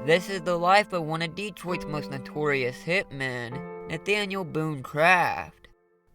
This is the life of one of Detroit's most notorious hitmen, Nathaniel Boone Craft.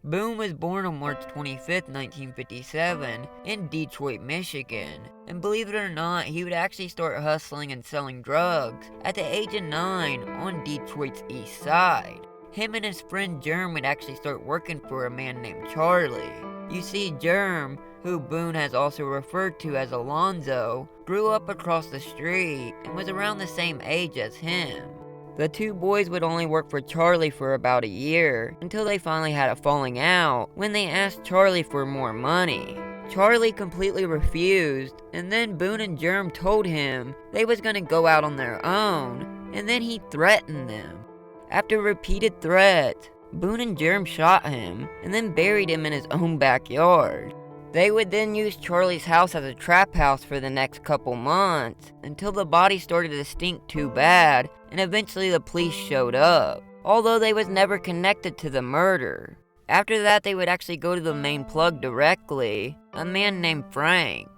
Boone was born on March 25, 1957, in Detroit, Michigan, and believe it or not, he would actually start hustling and selling drugs at the age of 9 on Detroit's east side. Him and his friend Germ would actually start working for a man named Charlie. You see, Germ, who Boone has also referred to as Alonzo, grew up across the street and was around the same age as him. The two boys would only work for Charlie for about a year, until they finally had a falling out when they asked Charlie for more money. Charlie completely refused, and then Boone and Germ told him they was gonna go out on their own, and then he threatened them. After repeated threats, Boone and Germ shot him, and then buried him in his own backyard. They would then use Charlie's house as a trap house for the next couple months, until the body started to stink too bad, and eventually the police showed up, although they was never connected to the murder. After that, they would actually go to the main plug directly, a man named Frank.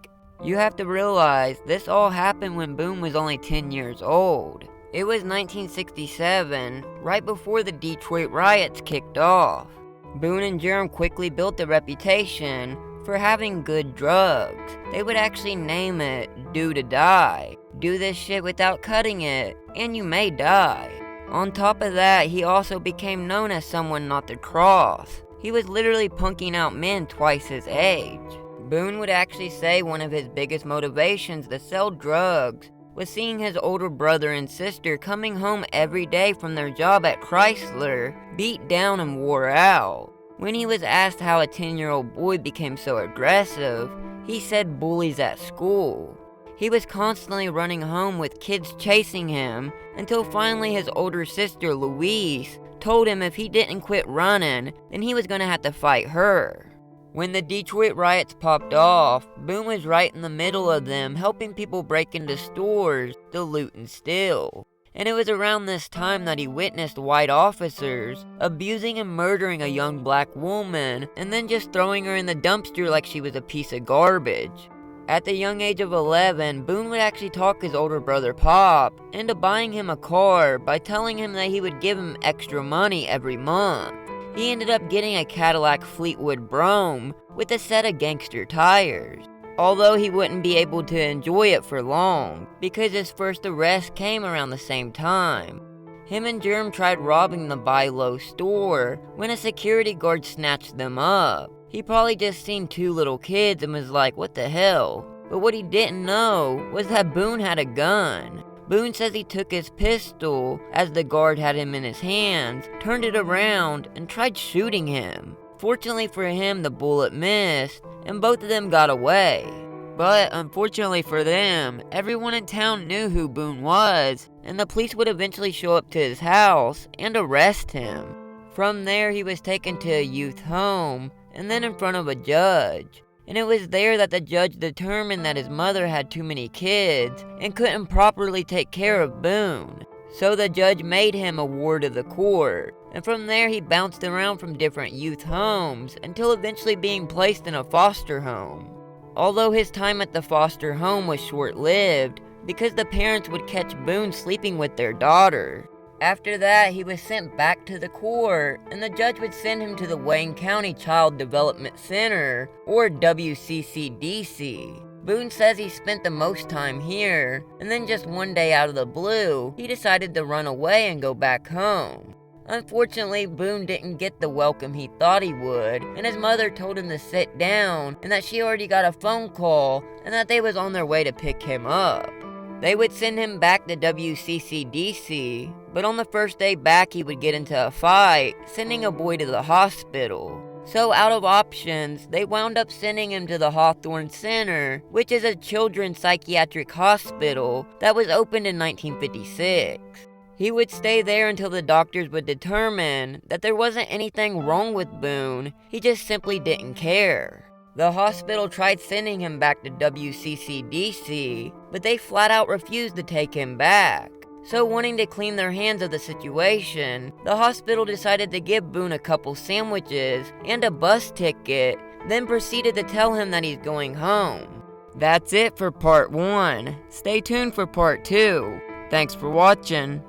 You have to realize, this all happened when Boone was only 10 years old. It was 1967, right before the Detroit riots kicked off. Boone and Germ quickly built a reputation for having good drugs. They would actually name it Do to Die. Do this shit without cutting it, and you may die. On top of that, he also became known as someone not to cross. He was literally punking out men twice his age. Boone would actually say one of his biggest motivations to sell drugs was seeing his older brother and sister coming home every day from their job at Chrysler, beat down and wore out. When he was asked how a 10-year-old boy became so aggressive, he said bullies at school. He was constantly running home with kids chasing him, until finally his older sister Louise told him if he didn't quit running, then he was gonna have to fight her. When the Detroit riots popped off, Boone was right in the middle of them, helping people break into stores to loot and steal. And it was around this time that he witnessed white officers abusing and murdering a young black woman, and then just throwing her in the dumpster like she was a piece of garbage. At the young age of 11, Boone would actually talk his older brother Pop into buying him a car by telling him that he would give him extra money every month. He ended up getting a Cadillac Fleetwood Brougham with a set of gangster tires. Although he wouldn't be able to enjoy it for long, because his first arrest came around the same time. Him and Germ tried robbing the Buy Low store when a security guard snatched them up. He probably just seen two little kids and was like, what the hell? But what he didn't know was that Boone had a gun. Boone says he took his pistol, as the guard had him in his hands, turned it around, and tried shooting him. Fortunately for him, the bullet missed, and both of them got away. But unfortunately for them, everyone in town knew who Boone was, and the police would eventually show up to his house and arrest him. From there, he was taken to a youth home, and then in front of a judge. And it was there that the judge determined that his mother had too many kids and couldn't properly take care of Boone. So the judge made him a ward of the court, and from there he bounced around from different youth homes until eventually being placed in a foster home. Although his time at the foster home was short-lived, because the parents would catch Boone sleeping with their daughter. After that, he was sent back to the court, and the judge would send him to the Wayne County Child Development Center, or WCCDC. Boone says he spent the most time here, and then just one day out of the blue, he decided to run away and go back home. Unfortunately, Boone didn't get the welcome he thought he would, and his mother told him to sit down, and that she already got a phone call, and that they was on their way to pick him up. They would send him back to WCCDC, but on the first day back he would get into a fight, sending a boy to the hospital. So out of options, they wound up sending him to the Hawthorne Center, which is a children's psychiatric hospital that was opened in 1956. He would stay there until the doctors would determine that there wasn't anything wrong with Boone, he just simply didn't care. The hospital tried sending him back to WCCDC, but they flat out refused to take him back. So wanting to clean their hands of the situation, the hospital decided to give Boone a couple sandwiches and a bus ticket, then proceeded to tell him that he's going home. That's it for part 1. Stay tuned for part 2. Thanks for watching.